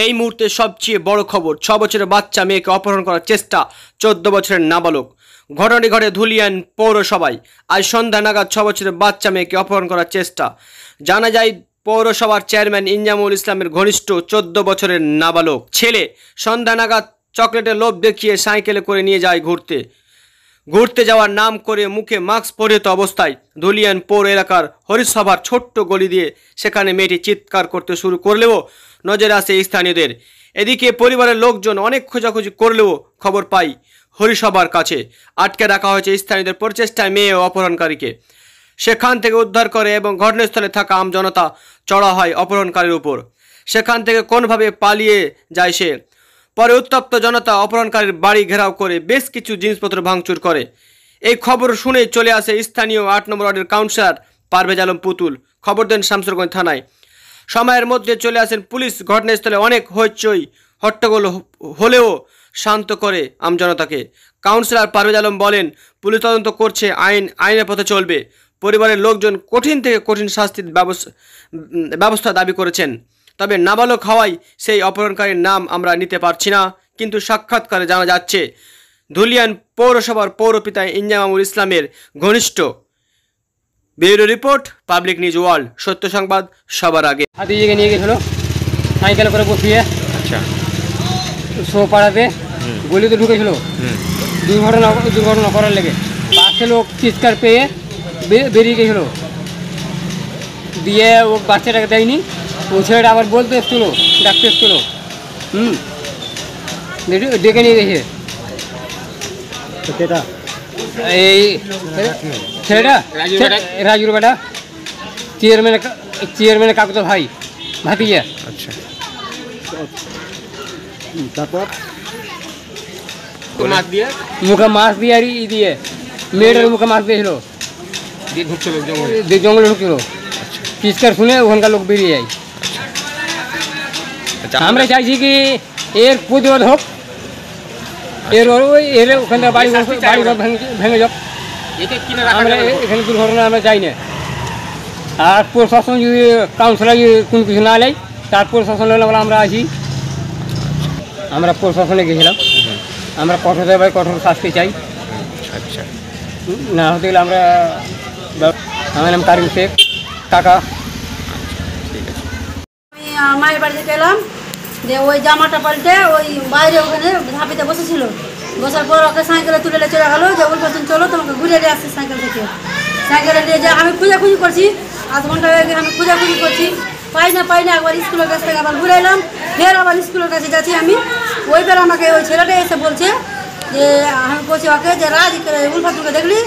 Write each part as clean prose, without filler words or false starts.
এই মুহূর্তে সবচেয়ে বড় খবর, 6 বছরের বাচ্চা মেয়েকে অপহরণ করার চেষ্টা 14 বছরের নাবালক। ঘটনাটি ঘটে ধুলিয়ান পৌরসভায়। আজ সন্ধ্যা নাগাদ 6 বছরের বাচ্চা মেয়েকে অপহরণ করার চেষ্টা। জানা যায় পৌরসভার চেয়ারম্যান ইনজামুল ইসলামের ঘনিষ্ঠ 14 বছরের নাবালক ছেলে সন্ধ্যা নাগাদ চকলেটের লোভ দেখিয়ে সাইকেলে করে নিয়ে যায় ঘুরতে যাওয়ার নাম করে মুখে মাস্ক পরিহিত অবস্থায় ধুলিয়ান পৌর এলাকার হরিসভার ছোট্ট গলি দিয়ে সেখানে মেয়েটি চিৎকার করতে শুরু করলেও নজরে আসে স্থানীয়দের। এদিকে পরিবারের লোকজন অনেক খোঁজাখুঁজি করলেও খবর পাই হরিসভার কাছে আটকে রাখা হয়েছে স্থানীয়দের প্রচেষ্টায় মেয়ে ও অপহরণকারীকে সেখান থেকে উদ্ধার করে এবং ঘটনাস্থলে থাকা আমজনতা চড়া হয় অপহরণকারীর উপর। সেখান থেকে কোনোভাবে পালিয়ে যায় সে। পরে উত্তপ্ত জনতা অপহরণকারীর বাড়ি ঘেরাও করে বেশ কিছু জিনিসপত্র ভাঙচুর করে। এই খবর শুনে চলে আসে স্থানীয় 8 নম্বর ওয়ার্ডের কাউন্সিলর পারভেজ আলম পুতুল। খবর দেন শামসুরগঞ্জ থানায়। সময়ের মধ্যে চলে আসেন পুলিশ। ঘটনাস্থলে অনেক হইচই হট্টগোল হলেও শান্ত করে আমজনতাকে। কাউন্সিলর পারভেজ আলম বলেন, পুলিশ তদন্ত করছে, আইনের পথে চলবে। পরিবারের লোকজন কঠিন থেকে কঠিন শাস্তির ব্যবস্থা দাবি করেছেন। তবে নাবালক হওয়ায় সেই অপহরণকারীর নাম আমরা নিতে পারছি না, কিন্তু সাক্ষাৎকারে জানা যাচ্ছে ধুলিয়ান পৌরসভার পৌরপিতা ইনজামুল ইসলামের ঘনিষ্ঠ। Bureau report, public news world, সত্য সংবাদ সবার আগে। হাতি জায়গায় নিয়ে গেছিল সাইকেল করে বসিয়ে। আচ্ছা, শোপাড়াতে গলিতে ঢুকেছিল দুর্ঘটনা করার লেগে। পাশে লোক চিৎকার পেয়ে বেরিয়ে গেছিল, দিয়ে ও বাচ্চাটাকে দেয়নি। ও ছেলেটা আবার বলতে এসছিল, ডাকতে এসছিল, ডেকে নিয়ে গেছে। এই ছেলেটা রাজুর বেটা, চেয়ারম্যানের কাকু তো ভাই, ভাতিজা। আচ্ছা, তারপর মুখে মাছ দিয়ে আর ই দিয়ে মেয়েটার মুখে মাছ দিয়েছিল, জঙ্গলে ঢুকছিল। চিৎকার শুনে ওখানকার লোক বেরিয়ে যায়। আমরা চাইছি কি এর প্রতিবাদ হোক, এর ওখানে বাড়ি ভেঙে যাক। আমরা এখানে দুর্ঘটনা আমরা চাই না। আর প্রশাসন যদি কাউন্সিলর যদি কোনো কিছু না নেয়, তার প্রশাসন আমরা আছি। আমরা প্রশাসনে গেছিলাম, আমরা কঠোর শাস্তি চাই। আচ্ছা, না হতে গেলে আমরা, আমার নাম কারিম শেখ, কাকা। আমি মায়ের বাড়িতে গেলাম, যে ওই জামাটা পাল্টে ওই বাইরে ওখানে ধাপিতে বসেছিল। বসার পর ওকে সাইকেলে তুলে চলে গেলো, যে ওই পর্যন্ত চলো তোমাকে ঘুরে নিয়ে আসছি সাইকেল থেকে। সাইকেলে নিয়ে যে আমি খোঁজাখুঁজি করছি, আধ ঘন্টা হয়ে গিয়ে আমি খোঁজাখুঁজি করছি, পাই না একবার স্কুলের কাছ থেকে আবার ঘুরে এলাম, ফের আবার স্কুলের কাছে যাচ্ছি আমি। ওইবার আমাকে ওই ছেলেটা এসে বলছে যে, আমি বলছি ওকে যে রাজ উলফাতুকে দেখলি?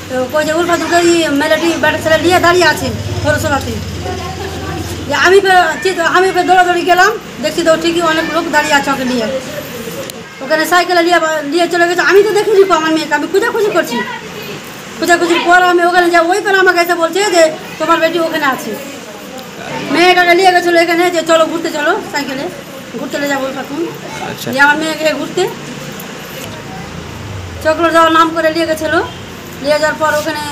তো কই যে উলফাতুকে মেয়েটি ব্যাটা ছেলে নিয়ে দাঁড়িয়ে আছে পৌরসভাতে। আমি ফের দৌড়াদৌড়ি গেলাম, দেখছি তো ঠিকই অনেক লোক দাঁড়িয়ে আছে ওকে নিয়ে। ওখানে সাইকেলে নিয়ে চলে গেছে। আমি তো দেখিনি আমার মেয়েকে, আমি খোঁজাখুঁজি করছি। খোঁজাখুঁজির পর আমি ওখানে যাই, ওই পর আমাকে এসে বলছে যে তোমার বেটি ওখানে আছে। মেয়েটাকে নিয়ে গেছিলো এখানে, যে চলো ঘুরতে চলো, সাইকেলে ঘুরতে যাবো প্রথম। যে আমার মেয়েকে ঘুরতে চকলেট যাওয়ার নাম করে নিয়ে গেছিলো। নিয়ে যাওয়ার পর ওখানে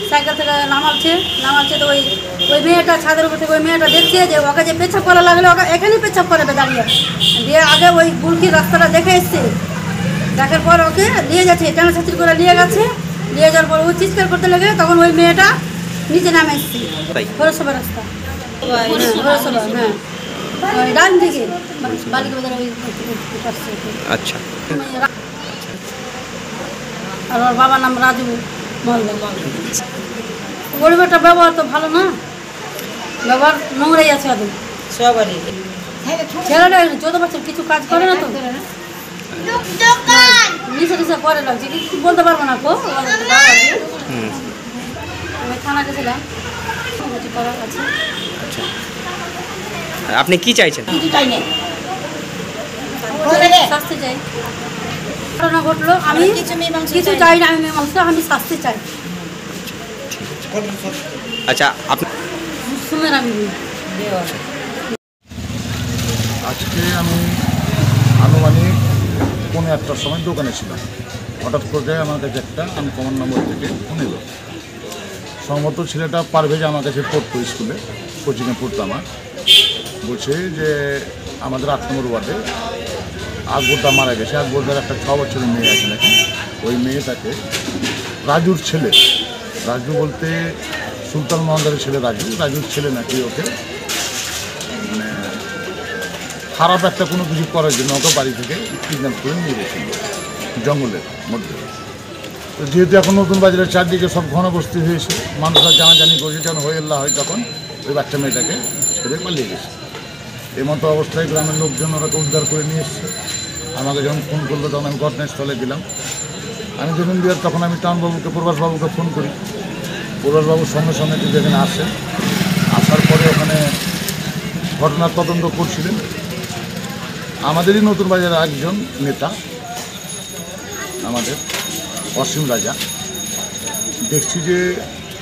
সাইকেল থেকে নামাচ্ছে তো ওই মেয়েটা ছাদের উপর থেকে ওই মেয়েটা দেখছে যে ওকে যে পেছাপ করা লাগলে ওকে এখানেই পেছাপ করে দাঁড়িয়ে। দিয়ে আগে ওই বুলকির রাস্তাটা দেখে এসছে, দেখার পর ওকে নিয়ে যাচ্ছে, টানা ছাত্রী করে নিয়ে গেছে। নিয়ে যাওয়ার পর ও চিৎকার করতে লেগে, তখন ওই মেয়েটা নিচে নামে এসছে পৌরসভা রাস্তা, পৌরসভা, হ্যাঁ, ডান দিকে বালিকা বাজার ওই। আচ্ছা, আর ওর বাবার নাম রাজু মহল্লা। পরিবারটা ব্যবহার তো ভালো না, ব্যবহার নোংরাই আছে ওদের সবারই। ছেলেটা 14 বছর কিছু কাজ করে না তো, নিশা করে লাগছে, কিছু বলতে পারবো না। আমি থানা গেছিলাম, আপনি কি চাইছেন? কিছু চাই না, শাস্তি চাই। ঘটনা ঘটলো, আমি কিছু চাই না, আমি মীমাংসা, আমি শাস্তি চাই। আচ্ছা, আপনি আজকে আমি আনুমানিক 1:15টার সময় দোকানে ছিলাম। হঠাৎ করে আমার কাছে একটা আনকমন নম্বর থেকে ফোন এলো। সম্ভবত ছেলেটা পারভেজ আমার কাছে পড়তো, স্কুলে কোচিংয়ে পড়তো আমার। বলছে যে আমাদের 8 নম্বর ওয়ার্ডে আকবরদা মারা গেছে। আকবরদার একটা 6 বছরের মেয়ে আছে নাকি, ওই মেয়েটাকে রাজুর ছেলে, রাজু বলতে সুলতান মহান্দারের ছেলে রাজু, রাজুর ছেলে নাকি ওকে মানে খারাপ একটা কোনো কিছু করার জন্য ওকে বাড়ি থেকে কিডন্যাপ করে নিয়ে গেছিল জঙ্গলের মধ্যে। তো যেহেতু এখন নতুন বাজারের চারদিকে সব ঘনবস্তি হয়েছে, মানুষরা জানাজানি করেছে, যখন হইল্লা হয় তখন ওই বাচ্চা মেয়েটাকে ছেড়ে পালিয়ে গেছে। এই মতো অবস্থায় গ্রামের লোকজন ওরাকে উদ্ধার করে নিয়ে এসছে। আমাকে যখন ফোন করলো তখন আমি ঘটনাস্থলে গেলাম। আমি যখন দিয়ে তখন আমি টাউনবাবুকে, প্রভাসবাবুকে ফোন করি। প্রভাসবাবুর সঙ্গে সঙ্গে কিন্তু এখানে আসেন। আসার পরে ওখানে ঘটনার তদন্ত করছিলেন আমাদেরই নতুন বাজারের একজন নেতা, আমাদের অসীম রাজা। দেখছি যে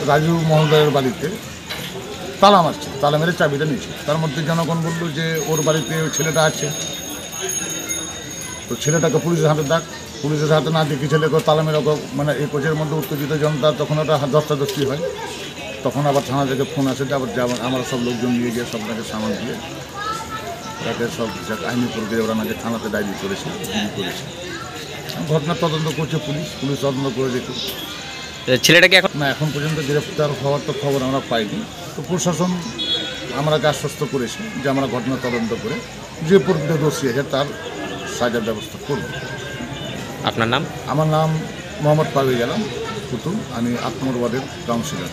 রাজু মহোদয়ের বাড়িতে তালা মারছে, তালা মেরে চাবিটা নিচ্ছে। তার মধ্যে জনগণ বললো যে ওর বাড়িতে ওই ছেলেটা আছে, তো ছেলেটাকে পুলিশের হাতে ডাক। পুলিশের হাতে না দেখি ছেলেকে তালা মেরে মানে এই কোচের মধ্যে উত্তেজিত জনতা, তখন ওটা ধস্তাধস্তি হয়। তখন আবার থানা থেকে ফোন আসে যে আবার আমরা সব লোকজন নিয়ে গিয়ে সবটাকে সামাল দিয়ে তাকে সব আইনি প্রক্রিয়া ওরা নাকি থানাতে ডায়েরি করেছে, করেছে। ঘটনার তদন্ত করছে পুলিশ, পুলিশ তদন্ত করে দেখুন। ছেলেটাকে এখন না, এখন পর্যন্ত গ্রেফতার হওয়ার তো খবর আমরা পাইনি। তো প্রশাসন আমাকে আশ্বস্ত করেছে যে আমরা ঘটনা তদন্ত করে যে প্রকৃত দোষী আছে তার সাজার ব্যবস্থা করব। আপনার নাম? আমার নাম মোহাম্মদ পারভেজ আলম কুতুব, আমি 8 নম্বর ওয়ার্ডের কাউন্সিলর।